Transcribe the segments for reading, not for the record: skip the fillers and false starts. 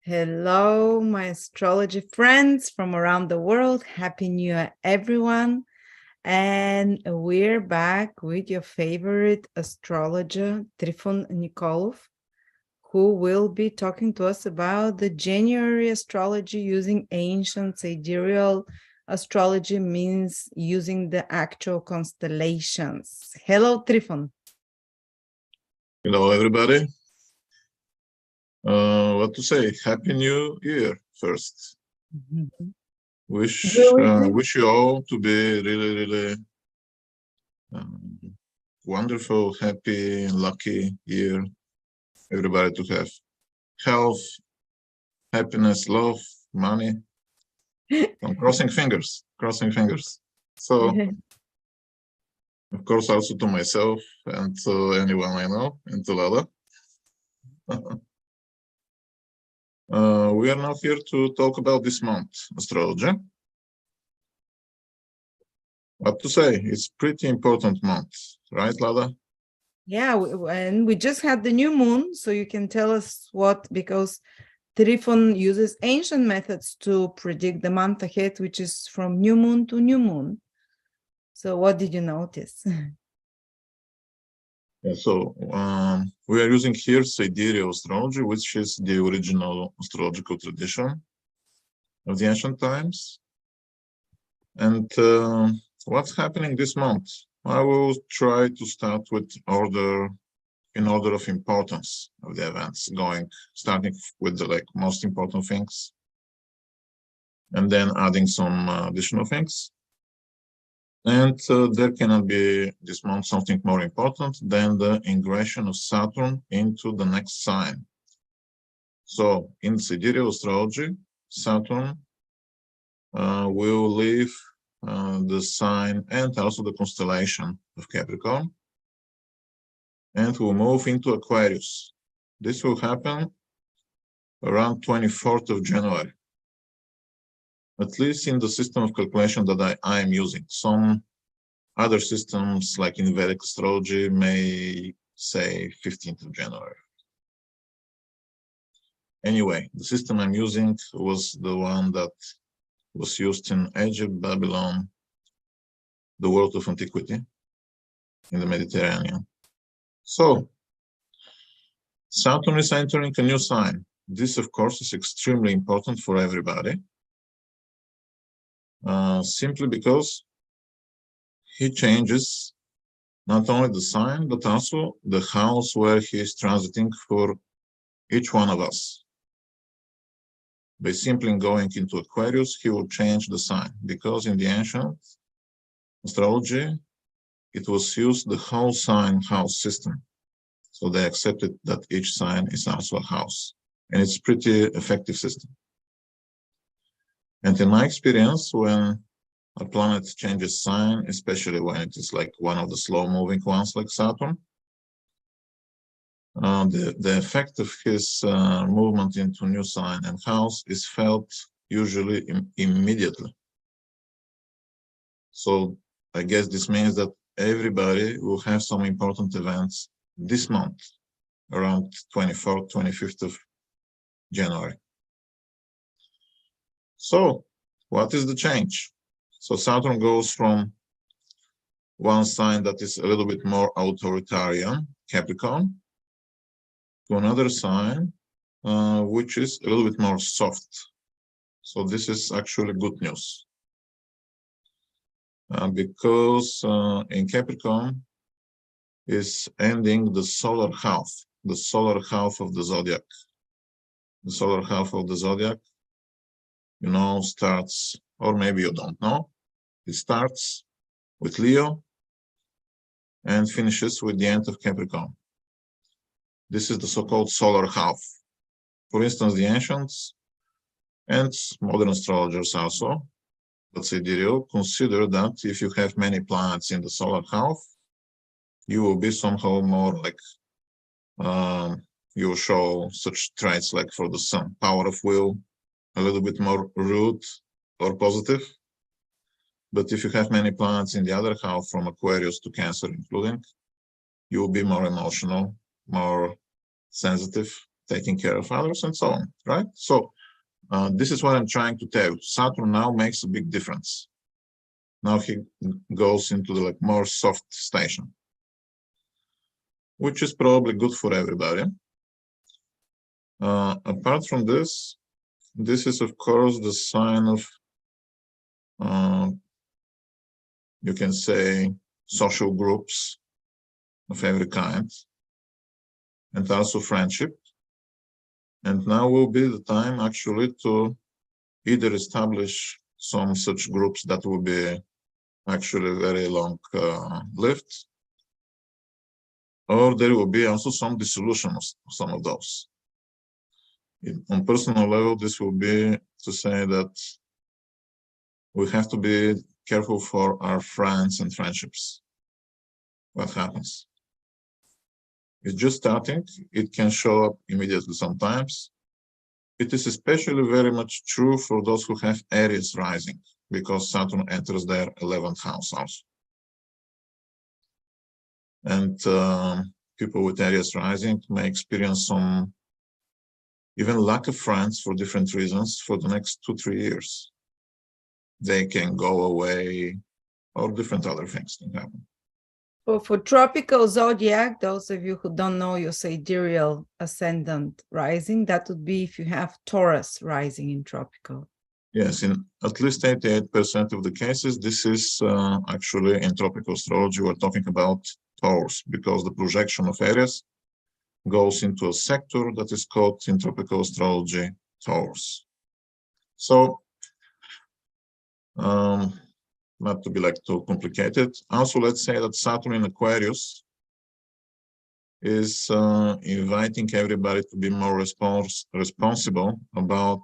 Hello, my astrology friends from around the world. Happy New Year, everyone. And we're back with your favorite astrologer, Trifon Nikolov, who will be talking to us about the January astrology using ancient sidereal astrology, means using the actual constellations. Hello, Trifon. Hello, everybody. What to say? Happy New Year first. Wish you all to be really wonderful, happy, lucky year. Everybody to have health, happiness, love, money. I'm crossing fingers. So, of course, also to myself and to anyone I know, and to Lada. We are now here to talk about this month, astrology. What to say? It's pretty important month, right, Lada? Yeah, and we just had the new moon, so you can tell us what, because Trifon uses ancient methods to predict the month ahead, which is from new moon to new moon. So what did you notice? Yeah, so we are using here Sidereal astrology, which is the original astrological tradition of the ancient times. And what's happening this month? I will try to start with in order of importance of the events, starting with the most important things, and then adding some additional things. And there cannot be this month something more important than the ingression of Saturn into the next sign. So in sidereal astrology, Saturn will leave the sign and also the constellation of Capricorn, and will move into Aquarius. This will happen around 24th of January. At least in the system of calculation that I am using. Some other systems, like in Vedic astrology, may say 15th of January. Anyway, the system I'm using was the one that was used in Egypt, Babylon, the world of antiquity, in the Mediterranean. So, Saturn is entering a new sign. This, of course, is extremely important for everybody. Simply because he changes not only the sign, but also the house where he is transiting for each one of us. By simply going into Aquarius, he will change the sign, because in the ancient astrology, it was used the whole sign house system. So they accepted that each sign is also a house, and it's a pretty effective system. And in my experience, when a planet changes sign, especially when it is like one of the slow-moving ones like Saturn, the effect of his movement into new sign and house is felt usually immediately. So I guess this means that everybody will have some important events this month, around 24th, 25th of January. So what is the change? So Saturn goes from one sign that is a little bit more authoritarian, Capricorn, to another sign, which is a little bit more soft. So this is actually good news. Because in Capricorn is ending the solar half of the zodiac. The solar half of the zodiac, you know, starts, or maybe you don't know, it starts with Leo and finishes with the end of Capricorn. This is the so-called solar half. For instance, the ancients and modern astrologers also, but sidereal, consider that if you have many planets in the solar half, you will be somehow more like, you will show such traits like for the sun, power of will, a little bit more rude or positive. But if you have many planets in the other half, from Aquarius to Cancer including, you will be more emotional, more sensitive, taking care of others, and so on, right? So this is what I'm trying to tell you. Saturn now makes a big difference. Now he goes into the more soft station, which is probably good for everybody. Apart from this, this is of course the sign of, you can say, social groups of every kind, and also friendship. And now will be the time actually to either establish some such groups that will be actually very long lived, or there will be also some dissolution of some of those. On personal level, this will be to say that we have to be careful for our friends and friendships. What happens? It's just starting. It can show up immediately sometimes. It is especially very much true for those who have Aries rising, because Saturn enters their 11th house also. And people with Aries rising may experience some even lack of friends for different reasons for the next 2-3 years. They can go away, or different other things can happen. Well, for tropical zodiac, those of you who don't know your sidereal ascendant rising, that would be if you have Taurus rising in tropical. Yes, in at least 88% of the cases, this is actually in tropical astrology, we're talking about Taurus, because the projection of Aries goes into a sector that is called in tropical astrology Taurus. So, not to be too complicated. Also, let's say that Saturn in Aquarius is inviting everybody to be more responsible about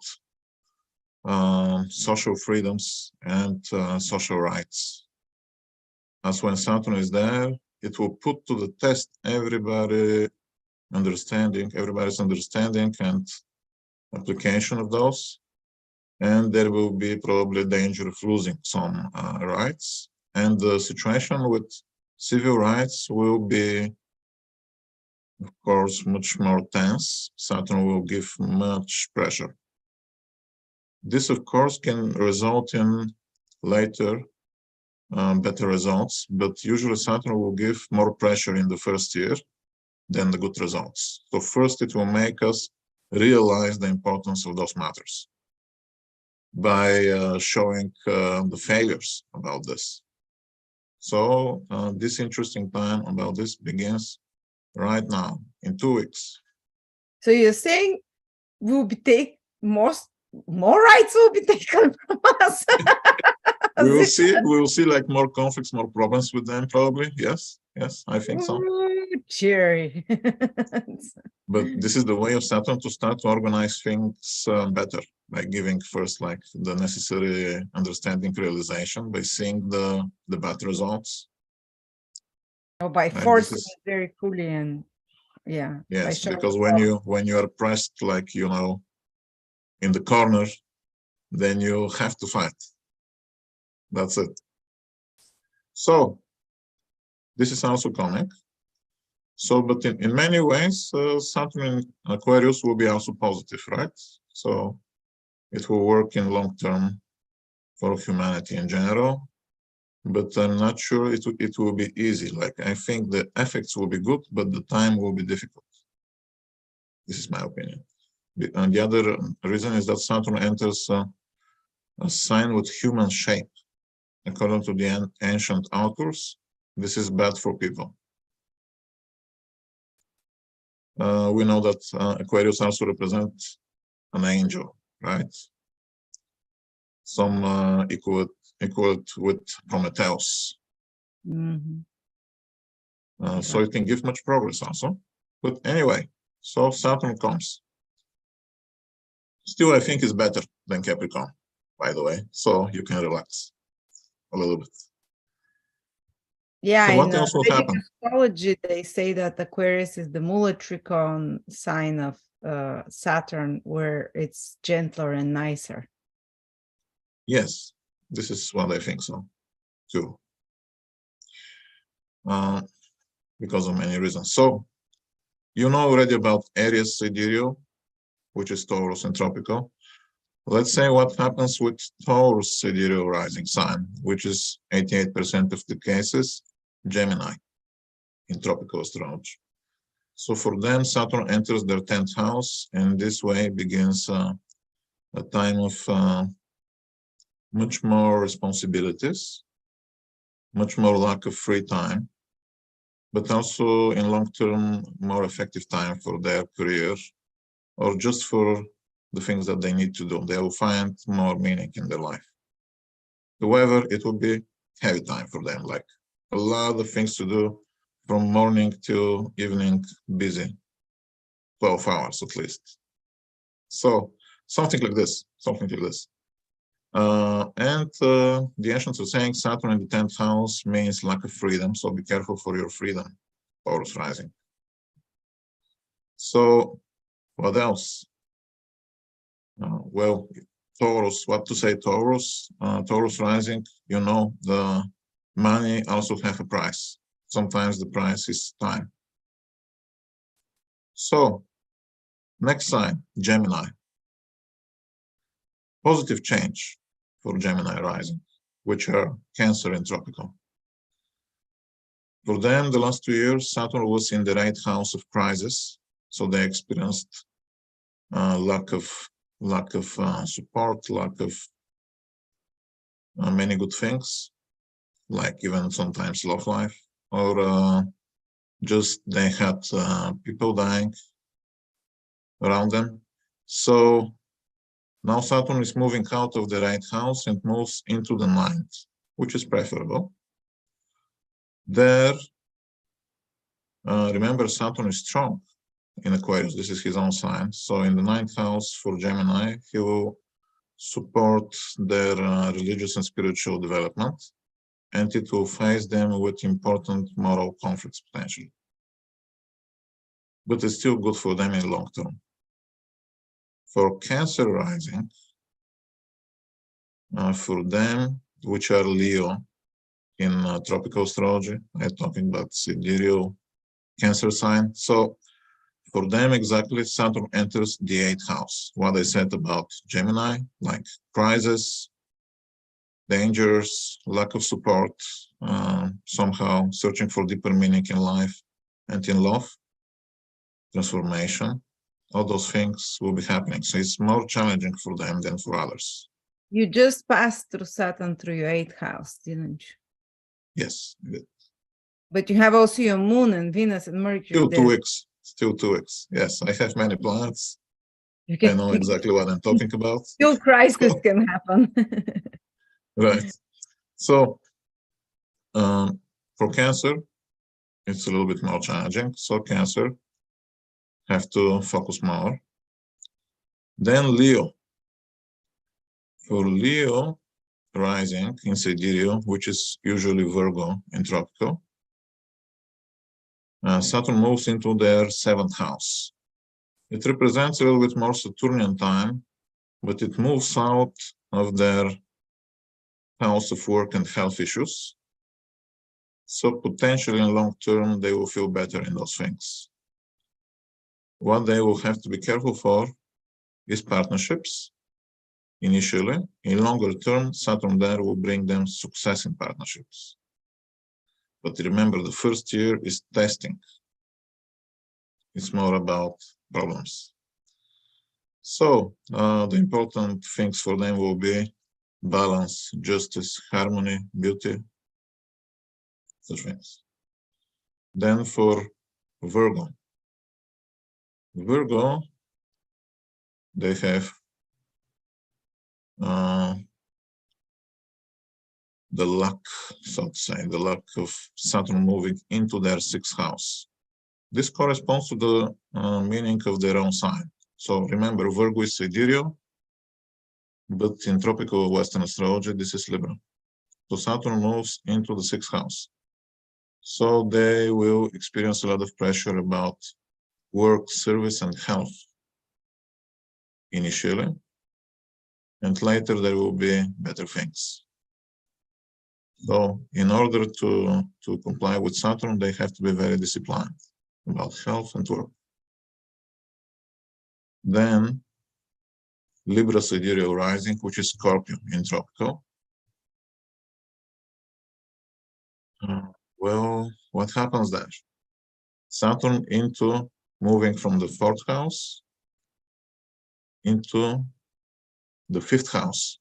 social freedoms and social rights. As when Saturn is there, it will put to the test everybody's understanding and application of those. And there will be probably danger of losing some rights. And the situation with civil rights will be, of course, much more tense. Saturn will give much pressure. This, of course, can result in later better results, but usually Saturn will give more pressure in the first year than the good results. So first, it will make us realize the importance of those matters by showing the failures about this. So this interesting time about this begins right now, in 2 weeks. So you're saying we'll be taking more rights will be taken from us. We will see like more conflicts, more problems with them, probably. Yes, I think so. Ooh, cheery. But this is the way of Saturn to start to organize things better, by giving first like the necessary understanding, realization, by seeing the bad results. Or by forcing it very fully, and yeah. Yes, because when you are pressed, like, you know, in the corner, then you have to fight. That's it. So this is also coming. So, but in many ways, Saturn in Aquarius will be also positive, right? So it will work in long term for humanity in general, but I'm not sure it will be easy. Like, I think the effects will be good, but the time will be difficult. This is my opinion. And the other reason is that Saturn enters a sign with human shape. According to the ancient authors, this is bad for people. We know that Aquarius also represents an angel, right? Some equal with Prometheus. So it can give much progress also. But anyway, so Saturn comes. Still, I think it's better than Capricorn, by the way. So you can relax a little bit. Yeah, so what else will happen? Astrology, they say that Aquarius is the Mula-Trikon sign of Saturn, where it's gentler and nicer. Yes, this is what I think so, too. Because of many reasons. So You know already about Aries Sidereal, which is Taurus and tropical. Let's say what happens with Taurus Sidereal rising sign, which is 88% of the cases, Gemini in tropical astrology. So for them, Saturn enters their 10th house, and this way begins a time of much more responsibilities, much more lack of free time, but also in long term, more effective time for their career or just for the things that they need to do. They will find more meaning in their life. However, it will be heavy time for them, like a lot of things to do from morning till evening, busy, 12 hours at least. So something like this, the ancients are saying Saturn in the 10th house means lack of freedom, so be careful for your freedom, Taurus rising. So what else? Well, Taurus, what to say, Taurus? Taurus rising, you know, the money also have a price. Sometimes the price is time. So, next sign, Gemini. Positive change for Gemini rising, which are Cancer and tropical. For them, the last 2 years, Saturn was in the right house of crisis, so they experienced lack of support, lack of many good things, like even sometimes love life, or just they had people dying around them. So now Saturn is moving out of the right house and moves into the 9th, which is preferable. There, remember, Saturn is strong in Aquarius. This is his own sign. So in the 9th house for Gemini, he will support their religious and spiritual development, and it will face them with important moral conflicts potentially. But it's still good for them in long term. For Cancer rising, for them, which are Leo in tropical astrology, I'm talking about sidereal Cancer sign. So for them, exactly, Saturn enters the 8th house. What I said about Gemini, like crisis, dangers, lack of support, somehow searching for deeper meaning in life and in love, transformation, all those things will be happening. So it's more challenging for them than for others. You just passed through Saturn through your 8th house, didn't you? Yes. But you have also your moon and Venus and Mercury. Still 2 weeks. Still 2 weeks. Yes, I have many planets. I know exactly what I'm talking about. Still crisis can happen. Right. So for Cancer, it's a little bit more challenging. So Cancer have to focus more. Then Leo. For Leo rising in sidereal, which is usually Virgo in tropical, Saturn moves into their 7th house. It represents a little bit more Saturnian time, but it moves out of their house of work and health issues. So potentially in long term, they will feel better in those things. What they will have to be careful for is partnerships. Initially, in longer term, Saturn there will bring them success in partnerships. But remember, the first year is testing. It's more about problems. So the important things for them will be balance, justice, harmony, beauty, such things. Then for Virgo. Virgo, they have the luck, so to say, the luck of Saturn moving into their 6th house. This corresponds to the meaning of their own sign. So remember, Virgo is sidereal, but in tropical Western astrology, this is Libra. So Saturn moves into the 6th house. So they will experience a lot of pressure about work, service, and health initially. And later there will be better things. So in order to comply with Saturn, they have to be very disciplined about health and work. Then Libra Sidereal rising, which is Scorpio in tropical. Well, what happens there? Saturn into moving from the 4th house into the 5th house,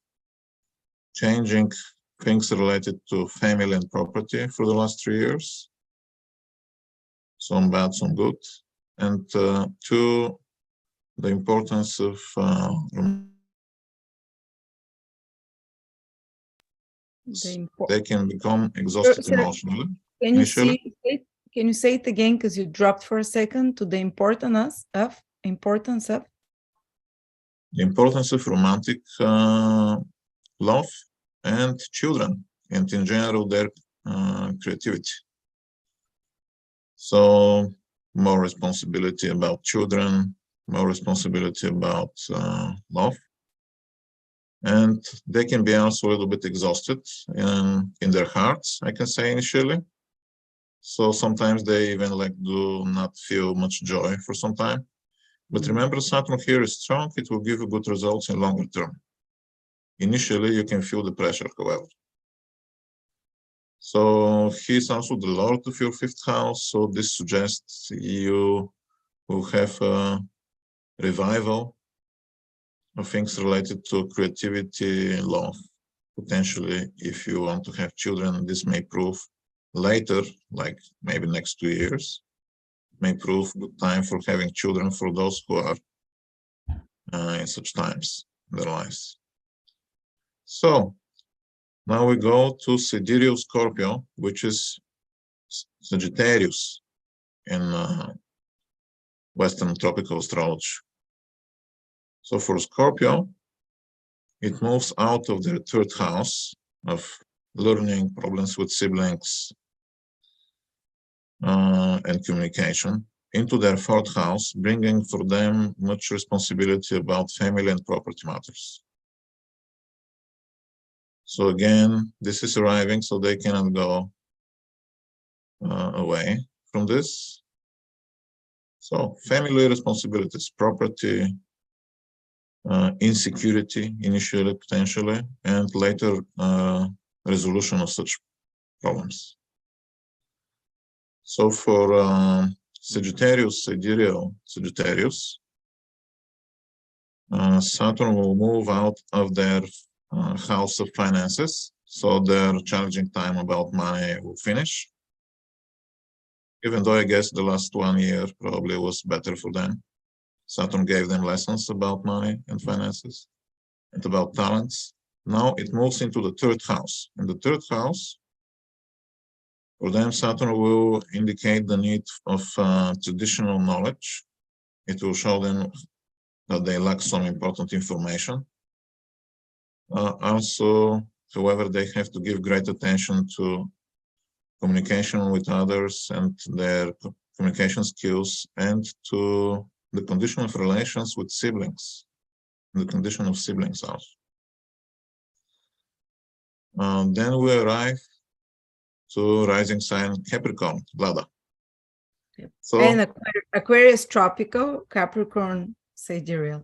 changing things related to family and property for the last 3 years. Some bad, some good. And to the importance of they can become exhausted emotionally. Can you can you say it again, because you dropped for a second, to the importance of the importance of romantic love and children, and in general their creativity. So more responsibility about children, more responsibility about love. And they can be also a little bit exhausted in their hearts, I can say initially. So sometimes they even do not feel much joy for some time. But remember, Saturn here is strong. It will give you good results in longer term. Initially, you can feel the pressure, however. So he's also the Lord of your 5th house. So this suggests you will have a revival of things related to creativity and love. Potentially, if you want to have children, this may prove later, like maybe next 2 years, may prove good time for having children for those who are in such times in their lives. So now we go to Sidereal Scorpio, which is Sagittarius in Western tropical astrology. So for Scorpio, it moves out of their 3rd house of learning, problems with siblings, and communication, into their 4th house, bringing for them much responsibility about family and property matters. So again, this is arriving, so they cannot go away from this. So family responsibilities, property, insecurity initially, potentially, and later resolution of such problems. So for Sagittarius, Sidereal Sagittarius, Saturn will move out of their house of finances, so their challenging time about money will finish. Even though I guess the last 1 year probably was better for them. Saturn gave them lessons about money and finances and about talents. Now it moves into the 3rd house. In the 3rd house, for them, Saturn will indicate the need of traditional knowledge. It will show them that they lack some important information. Also, however, they have to give great attention to communication with others and their communication skills, and to the condition of relations with siblings, the condition of siblings also. Then we arrive to rising sign Capricorn, Lada. So, and Aquarius tropical, Capricorn sidereal.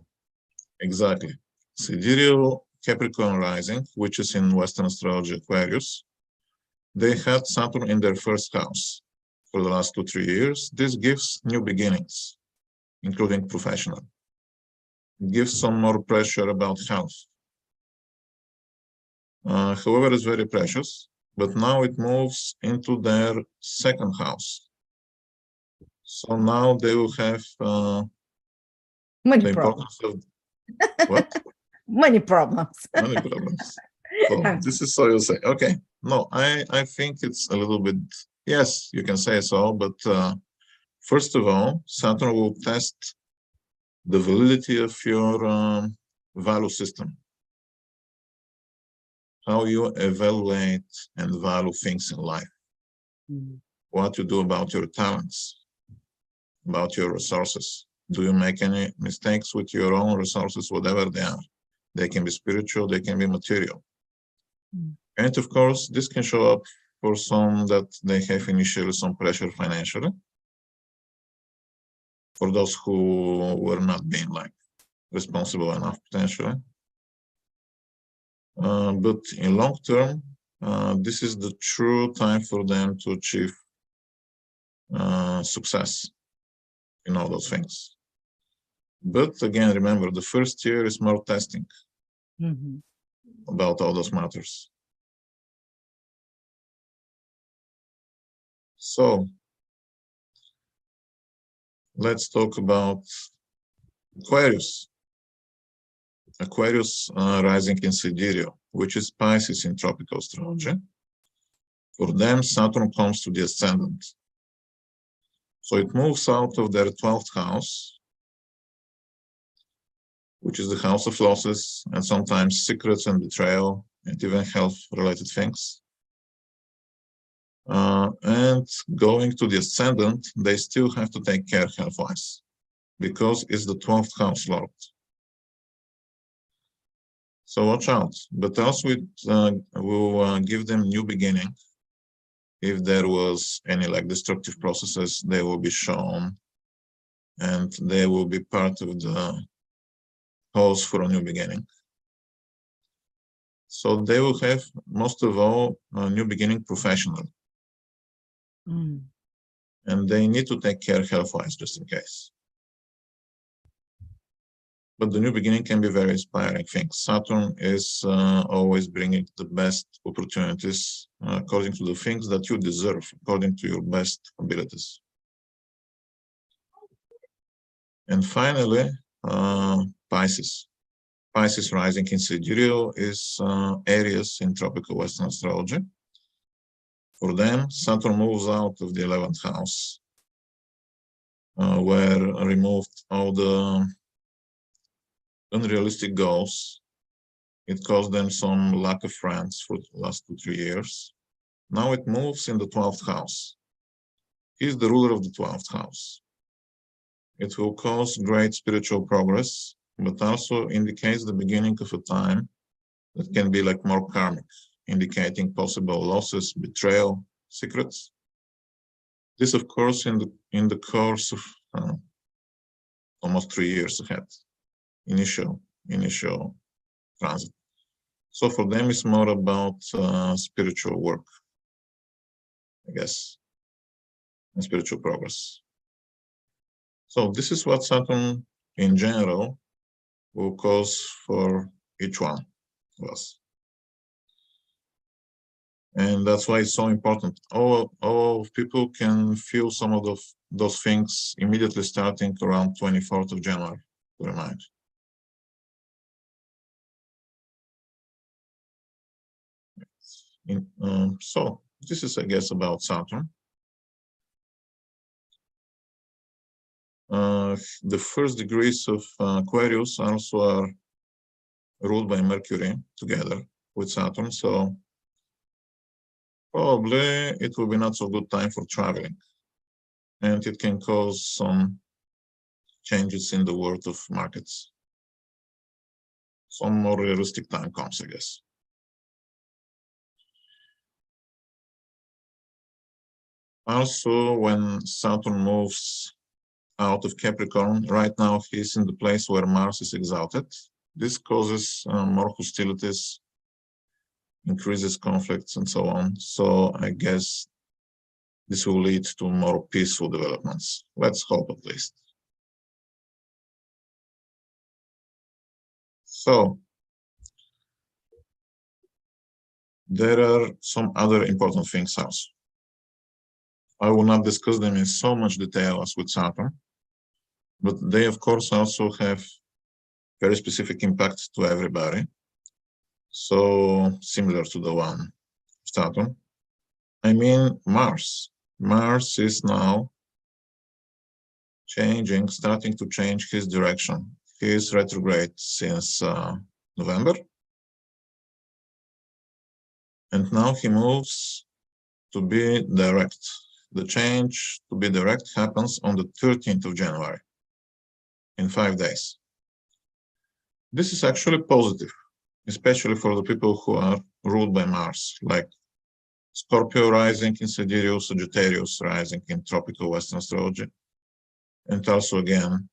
Exactly. Sidereal Capricorn rising, which is in Western astrology Aquarius, they had Saturn in their 1st house for the last 2-3 years. This gives new beginnings, including professional. It gives some more pressure about health. However, it's very precious, but now it moves into their 2nd house. So now they will have money the problems. Importance of what? Money problems. Money problems. So this is so you say. Okay. No, I think it's a little bit, yes, you can say so, but first of all, Saturn will test the validity of your value system. How you evaluate and value things in life. What you do about your talents, about your resources. Do you make any mistakes with your own resources, whatever they are? They can be spiritual, they can be material. And of course, this can show up for some that they have initially some pressure financially. For those who were not being like responsible enough potentially. But in long term, this is the true time for them to achieve success in all those things. But again, remember, the first year is more testing about all those matters. So let's talk about Aquarius. Aquarius rising in Sidereal, which is Pisces in tropical astrology. For them, Saturn comes to the ascendant. So it moves out of their 12th house, which is the house of losses and sometimes secrets and betrayal and even health-related things. And going to the ascendant, they still have to take care health-wise because it's the 12th house lord. So watch out. But also it will give them new beginning. If there was any like destructive processes, they will be shown and they will be part of the cause for a new beginning. So they will have, most of all, a new beginning professional. And they need to take care health-wise just in case. But the new beginning can be very inspiring thing. Saturn is always bringing the best opportunities according to the things that you deserve, according to your best abilities. And finally, Pisces. Pisces rising in Sidereal is Aries in tropical Western astrology. For them, Saturn moves out of the 11th house, where removed all the unrealistic goals. It caused them some lack of friends for the last 2-3 years. Now it moves in the 12th house. He's the ruler of the 12th house. It will cause great spiritual progress, but also indicates the beginning of a time that can be like more karmic, indicating possible losses, betrayal, secrets. This, of course, in the course of almost 3 years ahead. Initial transit. So for them, it's more about spiritual work, I guess, and spiritual progress. So this is what Saturn in general will cause for each one of us. And that's why it's so important. All people can feel some of those things immediately starting around 24th of January, to remind. So this is, I guess, about Saturn. The first degrees of Aquarius also are ruled by Mercury together with Saturn, so probably it will be not so good time for traveling, and it can cause some changes in the world of markets. Some more realistic time comes, I guess. Also, when Saturn moves out of Capricorn, right now he's in the place where Mars is exalted. This causes more hostilities, increases conflicts, and so on. So I guess this will lead to more peaceful developments. Let's hope, at least. So there are some other important things also. I will not discuss them in so much detail as with Saturn, but they, of course, also have very specific impact to everybody. So similar to the one Saturn. I mean, Mars. Mars is now starting to change his direction. He is retrograde since November. And now he moves to be direct. The change to be direct happens on the 13th of January, in 5 days. This is actually positive, especially for the people who are ruled by Mars, like Scorpio rising in Sidereal, Sagittarius rising in tropical Western astrology, and also again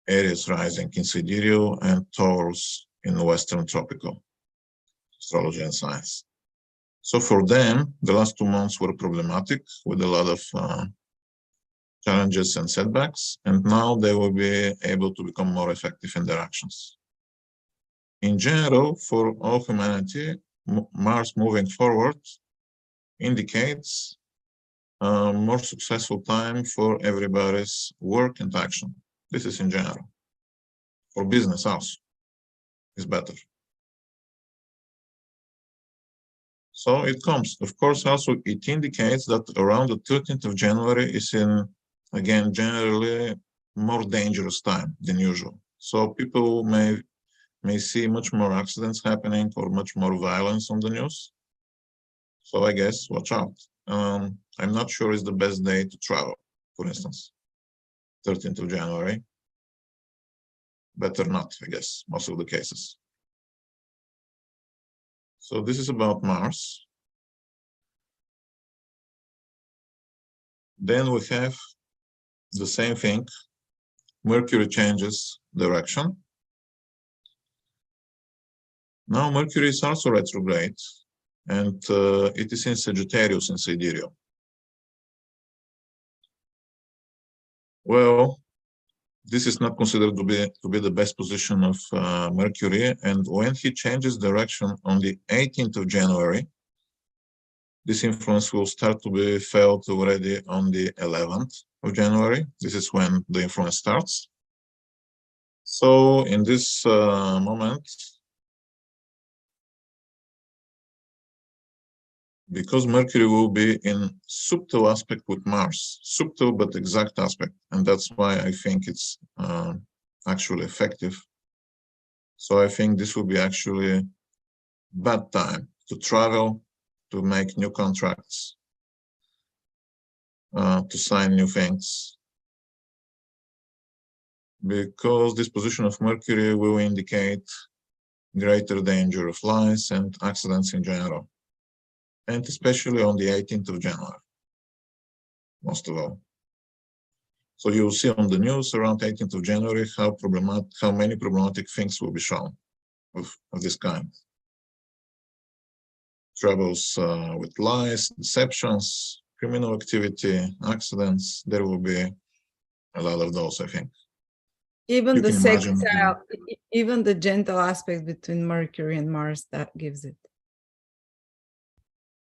Aries rising in Sidereal and Taurus in Western Tropical astrology and science. So for them, the last 2 months were problematic with a lot of challenges and setbacks, and now they will be able to become more effective in their actions. In general, for all humanity, Mars moving forward indicates a more successful time for everybody's work and action. This is in general. For business also is better. So it comes. Of course, also it indicates that around the 13th of January is in, again, generally more dangerous time than usual. So people may see much more accidents happening or much more violence on the news. So I guess watch out. I'm not sure it's the best day to travel, for instance, 13th of January. Better not, I guess, most of the cases. So this is about Mars. Then we have the same thing. Mercury changes direction. Now Mercury is also retrograde, and it is in Sagittarius and Sidereal. Well, this is not considered to be the best position of Mercury, and when he changes direction on the 18th of January, this influence will start to be felt already on the 11th of January. This is when the influence starts. So in this moment, because Mercury will be in subtle aspect with Mars, subtle but exact aspect, and that's why I think it's actually effective. So I think this will be actually bad time to travel, to make new contracts, to sign new things, because this position of Mercury will indicate greater danger of lies and accidents in general, and especially on the 18th of January, most of all. So you'll see on the news around 18th of January how many problematic things will be shown of this kind. Troubles with lies, deceptions, criminal activity, accidents. There will be a lot of those, I think. Even You the can imagine, sextile, even the gentle aspect between Mercury and Mars, that gives it.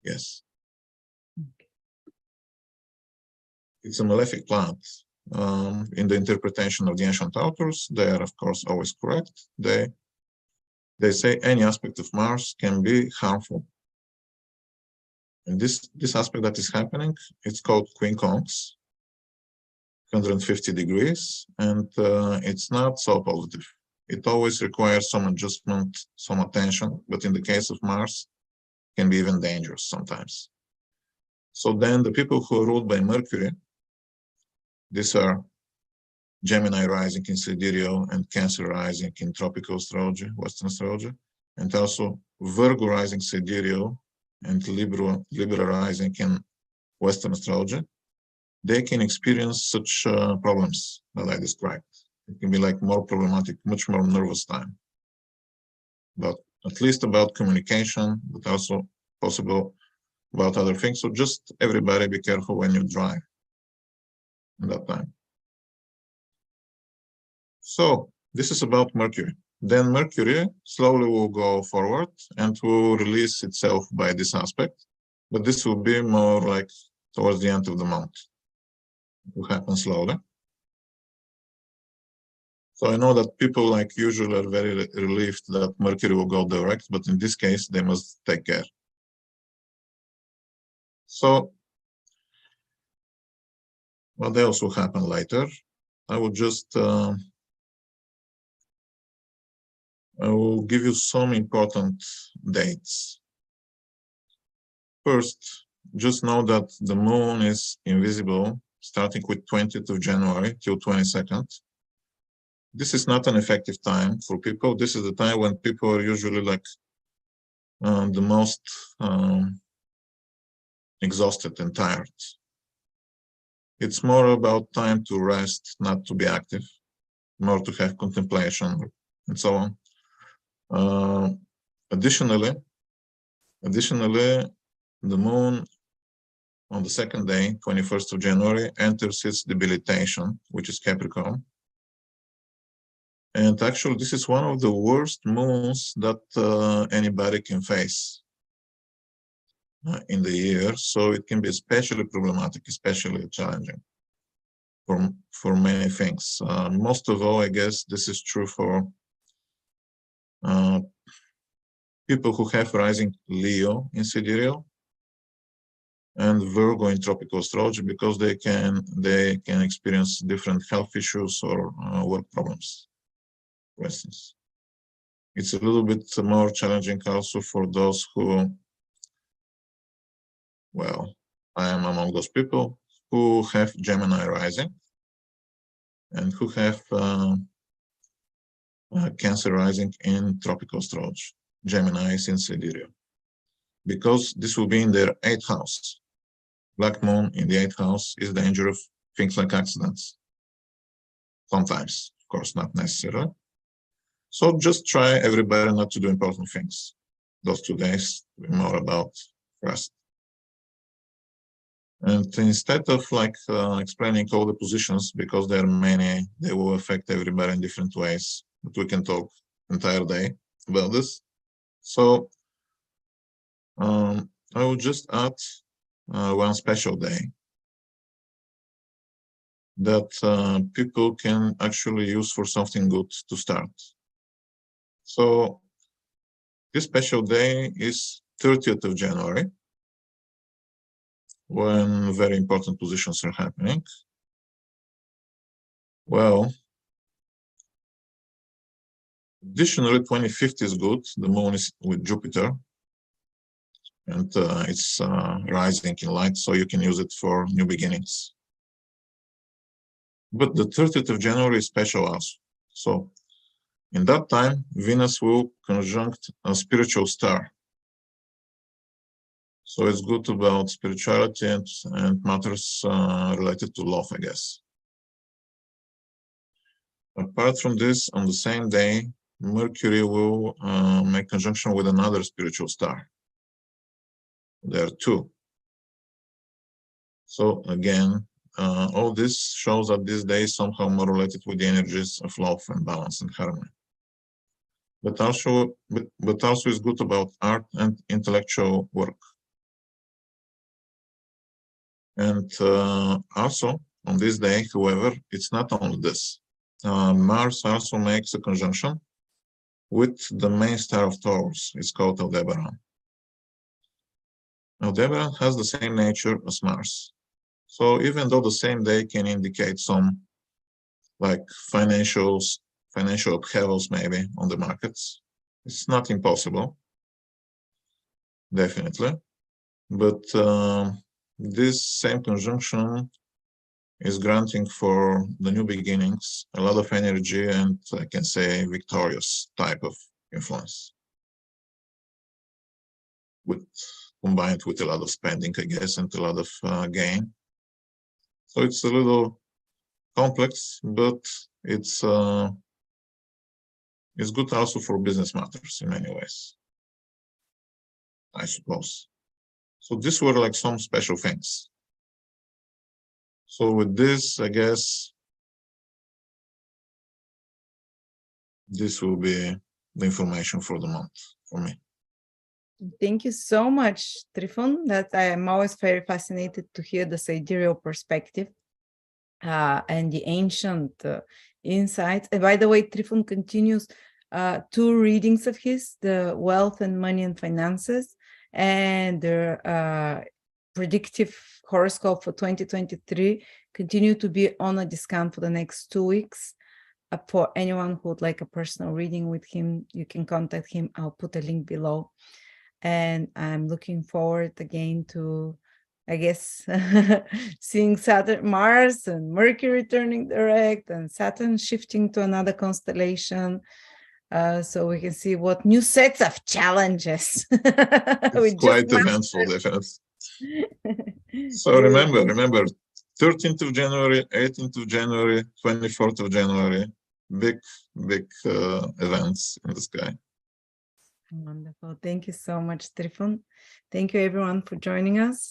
Yes. It's a malefic planet. In the interpretation of the ancient authors, they are, of course, always correct. They say any aspect of Mars can be harmful. And this aspect that is happening, it's called quincunx, 150 degrees, and it's not so positive. It always requires some adjustment, some attention, but in the case of Mars, it can be even dangerous sometimes. So then the people who are ruled by Mercury, these are Gemini rising in Sidereal and Cancer rising in tropical astrology, Western astrology, and also Virgo rising Sidereal and Libra rising in Western astrology. They can experience such problems that I described. It can be like more problematic, much more nervous time. But at least about communication, but also possible about other things. So just everybody be careful when you drive in that time. So this is about Mercury. Then Mercury slowly will go forward and will release itself by this aspect, but this will be more like towards the end of the month. It will happen slowly. So I know that people like usual are very relieved that Mercury will go direct, but in this case, they must take care. So what else will happen later? I will just I will give you some important dates. First, just know that the moon is invisible starting with 20th of January till 22nd. This is not an effective time for people. This is the time when people are usually like the most exhausted and tired. It's more about time to rest, not to be active. more to have contemplation and so on. Additionally, the moon on the second day, 21st of January, enters its debilitation, which is Capricorn. And actually, this is one of the worst moons that anybody can face in the year. So it can be especially problematic, especially challenging for many things. Most of all, I guess this is true for people who have rising Leo in Sidereal and Virgo in tropical astrology, because they can experience different health issues or work problems, for instance. It's a little bit more challenging also for those who, well, I am among those people who have Gemini rising and who have Cancer rising in tropical astrology. Gemini is in Sidereal, because this will be in their 8th house. Black moon in the 8th house is danger of things like accidents. Sometimes, of course, not necessarily. So just try, everybody, not to do important things. Those 2 days, more about rest. And instead of explaining all the positions, because there are many, they will affect everybody in different ways, but we can talk entire day about this. So I will just add one special day that people can actually use for something good to start. So this special day is 30th of January, when very important positions are happening. Well, additionally, 25th is good. The moon is with Jupiter, and it's rising in light, so you can use it for new beginnings. But the 30th of January is special also. So in that time, Venus will conjunct a spiritual star. So it's good about spirituality and matters related to love, I guess. Apart from this, on the same day, Mercury will make conjunction with another spiritual star. There are 2. So again, all this shows that this day is somehow more related with the energies of love and balance and harmony. But also is good about art and intellectual work. And also on this day, however, it's not only this. Mars also makes a conjunction with the main star of Taurus. It's called Aldebaran. Aldebaran has the same nature as Mars. So even though the same day can indicate some financial upheavals maybe on the markets, it's not impossible, definitely. But this same conjunction is granting for the new beginnings a lot of energy and, I can say, victorious type of influence, combined with a lot of spending, I guess, and a lot of gain. So it's a little complex, but it's good also for business matters in many ways, I suppose. So these were some special things. So with this, I guess this will be the information for the month for me. Thank you so much, Trifon. That I am always very fascinated to hear the sidereal perspective and the ancient insights. And by the way, Trifon continues 2 readings of his, the wealth and money and finances, and the predictive horoscope for 2023 continue to be on a discount for the next 2 weeks. For anyone who would like a personal reading with him, you can contact him. I'll put a link below. And I'm looking forward again to, I guess, seeing Saturn, Mars and Mercury turning direct and Saturn shifting to another constellation. So we can see what new sets of challenges. It's quite eventful, definitely. So remember, 13th of January, 18th of January, 24th of January, big events in the sky. Wonderful. Thank you so much, Trifon. Thank you, everyone, for joining us.